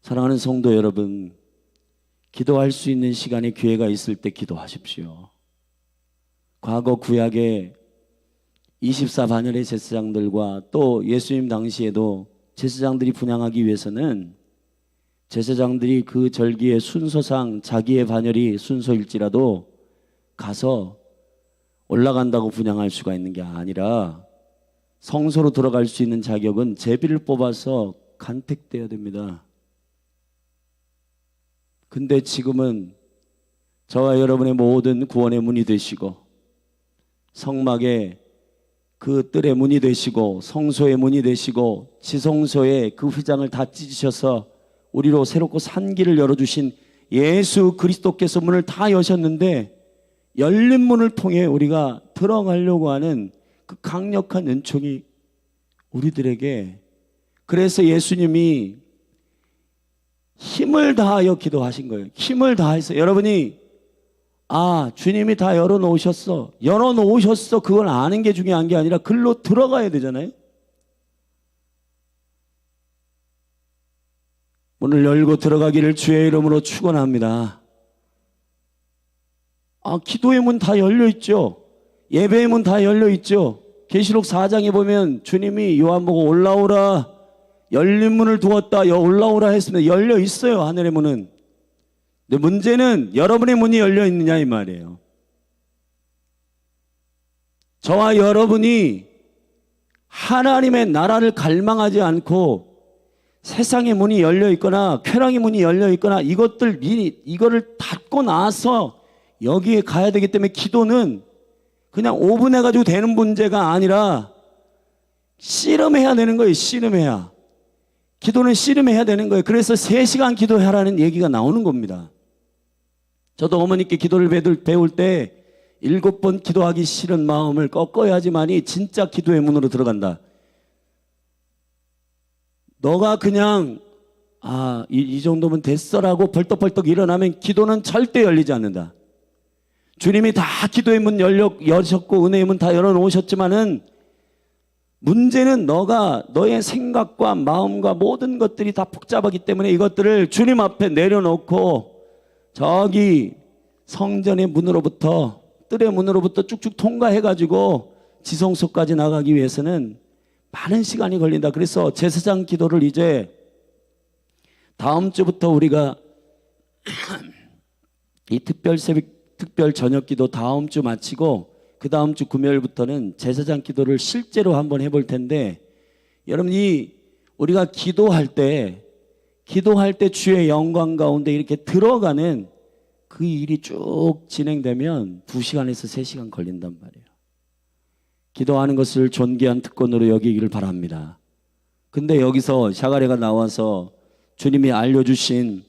사랑하는 성도 여러분, 기도할 수 있는 시간에 기회가 있을 때 기도하십시오. 과거 구약의 24반열의 제사장들과 또 예수님 당시에도 제사장들이 분향하기 위해서는 제사장들이 그 절기의 순서상 자기의 반열이 순서일지라도 가서 올라간다고 분향할 수가 있는 게 아니라 성소로 들어갈 수 있는 자격은 제비를 뽑아서 간택돼야 됩니다. 근데 지금은 저와 여러분의 모든 구원의 문이 되시고 성막의 그 뜰의 문이 되시고 성소의 문이 되시고 지성소의 그 휘장을 다 찢으셔서 우리로 새롭고 산 길을 열어주신 예수 그리스도께서 문을 다 여셨는데 열린 문을 통해 우리가 들어가려고 하는 그 강력한 은총이 우리들에게, 그래서 예수님이 힘을 다하여 기도하신 거예요. 힘을 다해서. 여러분이 주님이 다 열어놓으셨어. 그걸 아는 게 중요한 게 아니라 글로 들어가야 되잖아요. 문을 열고 들어가기를 주의 이름으로 축원합니다. 기도의 문 다 열려 있죠. 예배의 문 다 열려 있죠. 계시록 4장에 보면 주님이 요한 보고 올라오라, 열린 문을 두었다, 올라오라 했으면 열려 있어요, 하늘의 문은. 근데 문제는 여러분의 문이 열려 있느냐 이 말이에요. 저와 여러분이 하나님의 나라를 갈망하지 않고 세상의 문이 열려 있거나 쾌락의 문이 열려 있거나 이거를 닫고 나서 여기에 가야 되기 때문에 기도는 그냥 5분 해가지고 되는 문제가 아니라 씨름해야 되는 거예요. 씨름해야. 기도는 씨름해야 되는 거예요. 그래서 3시간 기도하라는 얘기가 나오는 겁니다. 저도 어머니께 기도를 배울 때 7번 기도하기 싫은 마음을 꺾어야지만이 진짜 기도의 문으로 들어간다. 너가 그냥 이 정도면 됐어라고 벌떡벌떡 일어나면 기도는 절대 열리지 않는다. 주님이 다 기도의 문 여셨고 은혜의 문 다 열어놓으셨지만은 문제는 너의 생각과 마음과 모든 것들이 다 복잡하기 때문에 이것들을 주님 앞에 내려놓고 저기 성전의 문으로부터, 뜰의 문으로부터 쭉쭉 통과해가지고 지성소까지 나가기 위해서는 많은 시간이 걸린다. 그래서 제사장 기도를 이제 다음 주부터 우리가 이 특별 저녁 기도 다음 주 마치고 그 다음 주 금요일부터는 제사장 기도를 실제로 한번 해볼 텐데, 여러분이 우리가 기도할 때 주의 영광 가운데 이렇게 들어가는 그 일이 쭉 진행되면 2시간에서 3시간 걸린단 말이에요. 기도하는 것을 존귀한 특권으로 여기기를 바랍니다. 근데 여기서 샤가랴가 나와서 주님이 알려주신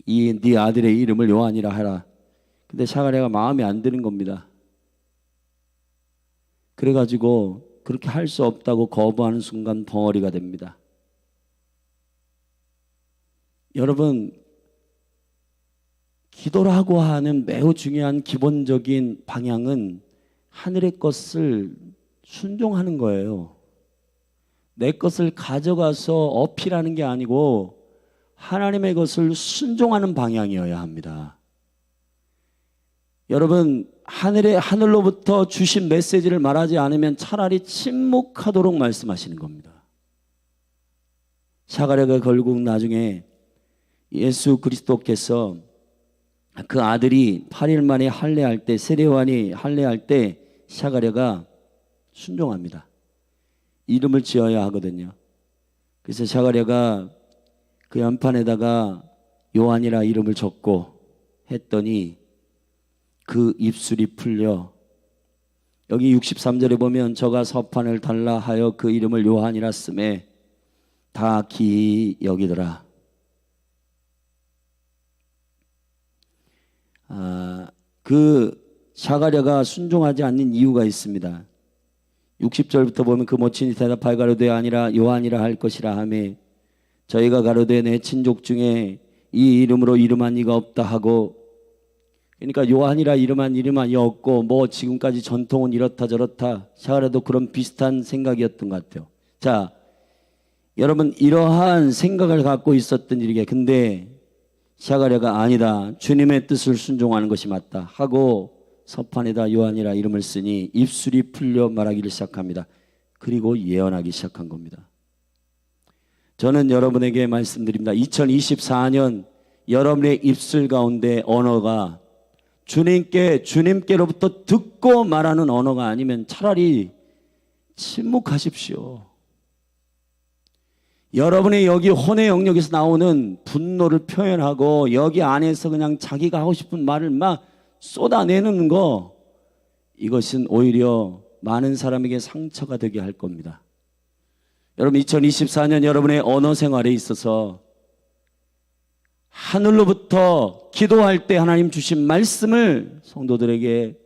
이 네 아들의 이름을 요한이라 하라. 근데 샤가랴가 마음에 안 드는 겁니다. 그래가지고 그렇게 할 수 없다고 거부하는 순간 벙어리가 됩니다. 여러분, 기도라고 하는 매우 중요한 기본적인 방향은 하늘의 것을 순종하는 거예요. 내 것을 가져가서 어필하는 게 아니고 하나님의 것을 순종하는 방향이어야 합니다. 여러분, 하늘로부터 주신 메시지를 말하지 않으면 차라리 침묵하도록 말씀하시는 겁니다. 샤가랴가 결국 나중에 예수 그리스도께서 그 아들이 8일 만에 할례할 때, 세례요한이 할례할 때 샤가랴가 순종합니다. 이름을 지어야 하거든요. 그래서 샤가랴가 그 연판에다가 요한이라 이름을 적고 했더니 그 입술이 풀려, 여기 63절에 보면 저가 서판을 달라 하여 그 이름을 요한이라 쓰매 다 기이 여기더라. 그 샤가랴가 순종하지 않는 이유가 있습니다. 60절부터 보면 그 모친이 대답하여 가로되 아니라 요한이라 할 것이라 하매 저희가 가로되 내 친족 중에 이 이름으로 이름한 이가 없다 하고, 그러니까 요한이라 이름한 이름이 없고 뭐 지금까지 전통은 이렇다 저렇다. 샤가랴도 그런 비슷한 생각이었던 것 같아요. 자, 여러분, 이러한 생각을 갖고 있었던 일이게, 근데 샤가랴가 아니다, 주님의 뜻을 순종하는 것이 맞다 하고 서판에다 요한이라 이름을 쓰니 입술이 풀려 말하기를 시작합니다. 그리고 예언하기 시작한 겁니다. 저는 여러분에게 말씀드립니다. 2024년 여러분의 입술 가운데 언어가 주님께로부터 듣고 말하는 언어가 아니면 차라리 침묵하십시오. 여러분의 여기 혼의 영역에서 나오는 분노를 표현하고 여기 안에서 그냥 자기가 하고 싶은 말을 막 쏟아내는 거, 이것은 오히려 많은 사람에게 상처가 되게 할 겁니다. 여러분, 2024년 여러분의 언어 생활에 있어서 하늘로부터 기도할 때 하나님 주신 말씀을 성도들에게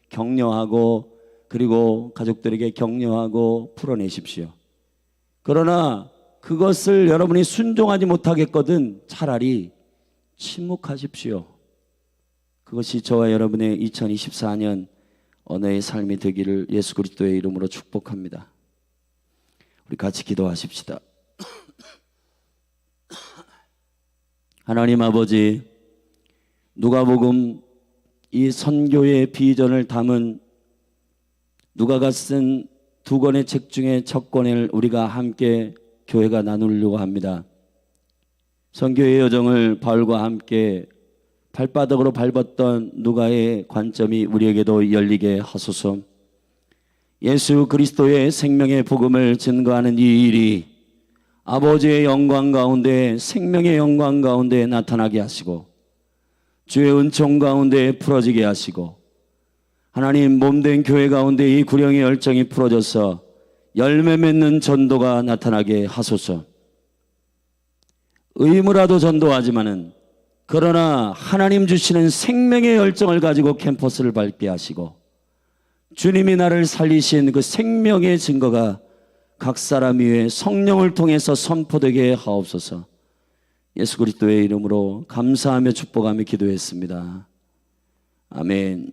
격려하고 그리고 가족들에게 격려하고 풀어내십시오. 그러나 그것을 여러분이 순종하지 못하겠거든 차라리 침묵하십시오. 그것이 저와 여러분의 2024년 언어의 삶이 되기를 예수 그리스도의 이름으로 축복합니다. 우리 같이 기도하십시다. 하나님 아버지, 누가복음 이 선교의 비전을 담은 누가가 쓴 두 권의 책 중에 첫 권을 우리가 함께 교회가 나누려고 합니다. 선교의 여정을 바울과 함께 발바닥으로 밟았던 누가의 관점이 우리에게도 열리게 하소서. 예수 그리스도의 생명의 복음을 증거하는 이 일이 아버지의 영광 가운데, 생명의 영광 가운데 나타나게 하시고 주의 은총 가운데 풀어지게 하시고, 하나님 몸된 교회 가운데 이 구령의 열정이 풀어져서 열매 맺는 전도가 나타나게 하소서. 의무라도 전도하지만은 그러나 하나님 주시는 생명의 열정을 가지고 캠퍼스를 밟게 하시고 주님이 나를 살리신 그 생명의 증거가 각 사람 위에 성령을 통해서 선포되게 하옵소서. 예수 그리스도의 이름으로 감사하며 축복하며 기도했습니다. 아멘.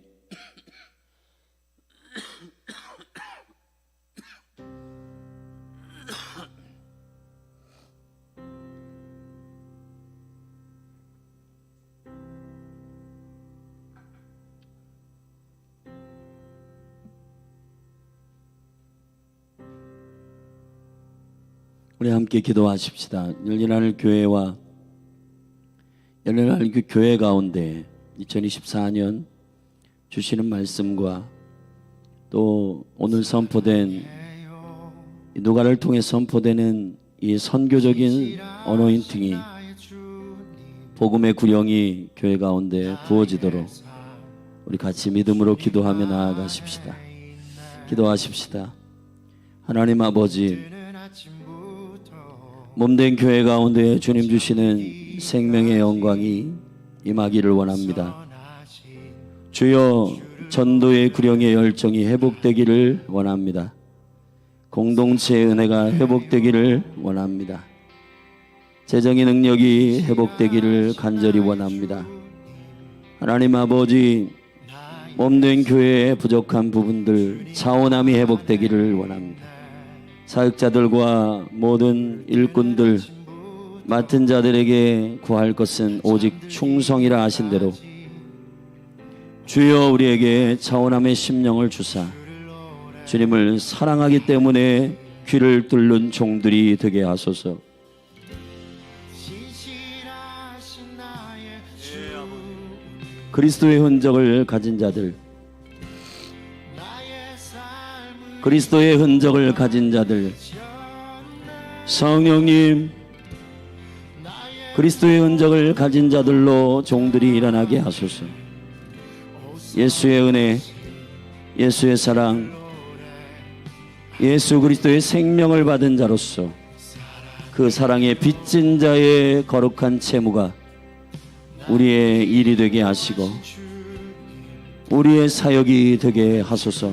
우리 함께 기도하십시다. 열린하늘 교회와 열린하늘 그 교회 가운데 2024년 주시는 말씀과 또 오늘 선포된 누가를 통해 선포되는 이 선교적인 어노인팅이 복음의 구령이 교회 가운데 부어지도록 우리 같이 믿음으로 기도하며 나아가십시다. 기도하십시다. 하나님 아버지, 몸된 교회 가운데 주님 주시는 생명의 영광이 임하기를 원합니다. 주여, 전도의 구령의 열정이 회복되기를 원합니다. 공동체의 은혜가 회복되기를 원합니다. 재정의 능력이 회복되기를 간절히 원합니다. 하나님 아버지, 몸된 교회의 부족한 부분들, 차원함이 회복되기를 원합니다. 사역자들과 모든 일꾼들, 맡은 자들에게 구할 것은 오직 충성이라 하신 대로 주여 우리에게 차원함의 심령을 주사 주님을 사랑하기 때문에 귀를 뚫는 종들이 되게 하소서. 그리스도의 흔적을 가진 자들, 그리스도의 흔적을 가진 자들, 성령님, 그리스도의 흔적을 가진 자들로 종들이 일어나게 하소서. 예수의 은혜, 예수의 사랑, 예수 그리스도의 생명을 받은 자로서 그 사랑에 빚진 자의 거룩한 채무가 우리의 일이 되게 하시고 우리의 사역이 되게 하소서.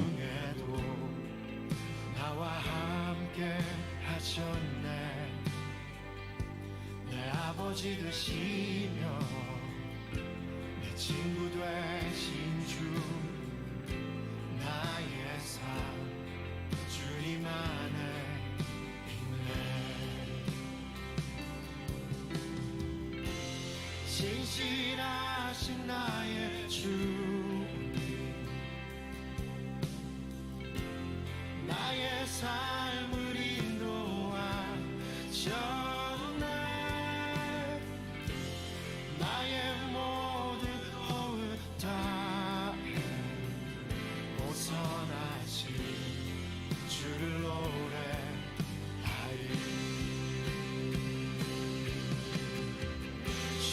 신실하신 나의 주, 나의 삶을 인도하셨네. 나의 모든 허울 다해 벗어나신 주를 노래하리.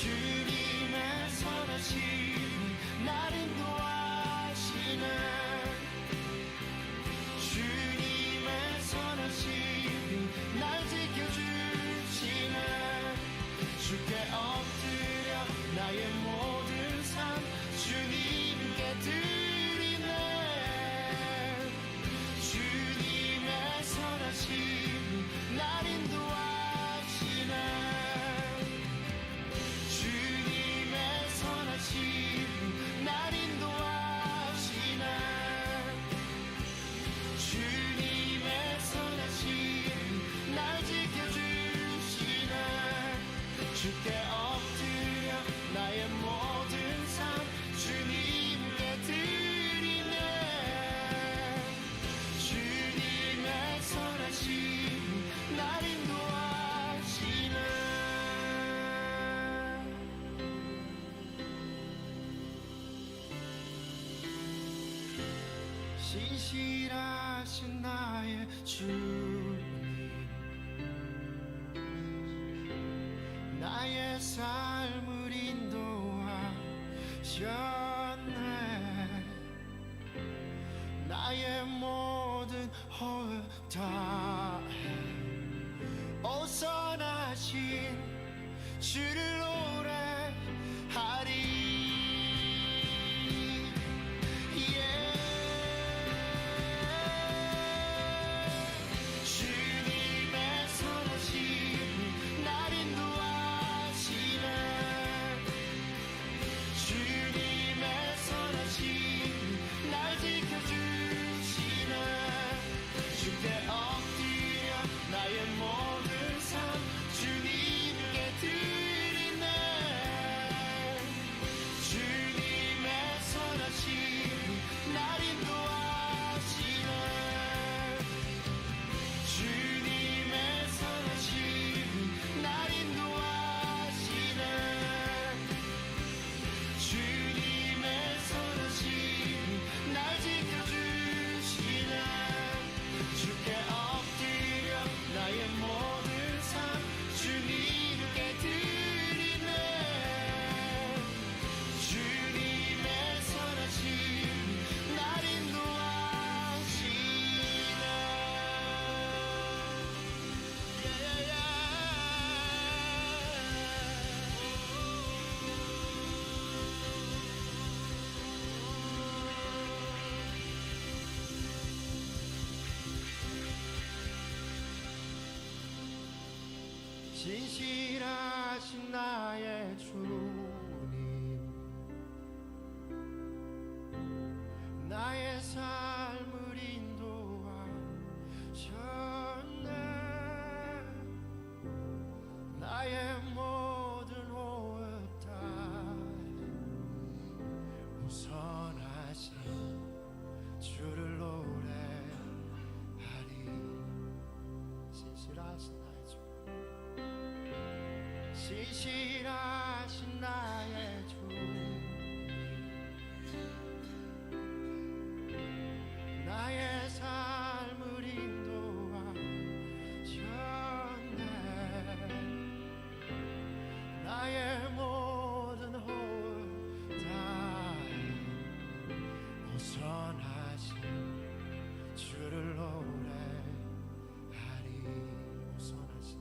주님의 사 신실하신 나의 주님 나의 삶을 인도하셨네 나의 모든 허울 다해 어선하신 주를 노래하리 주님의 선하심이 날 인도하시네 주님의 선하심이 날 지켜주시네 주께 엎드려 나의 모든 삶 주님께 드리네 주님의 선하심이 날 인도하시네 주님의 선하심이 날 인도하시네 주님의 선하심이 날 지켜주시네 주께 엎드려 나의 모든 삶 주님께 드리네 주님의 선하심이 날 인도하시네 진실하신 나의 주님 나의 삶을 인도하셨네 나의 모든 호흡 다해 우선하신 주를 노래하리 신실하신 나의 주 신실하신 나의 주 나의 삶을 인도하셨네 나의 모든 호흡 다해 우선하신 주를 노래하리 우선하신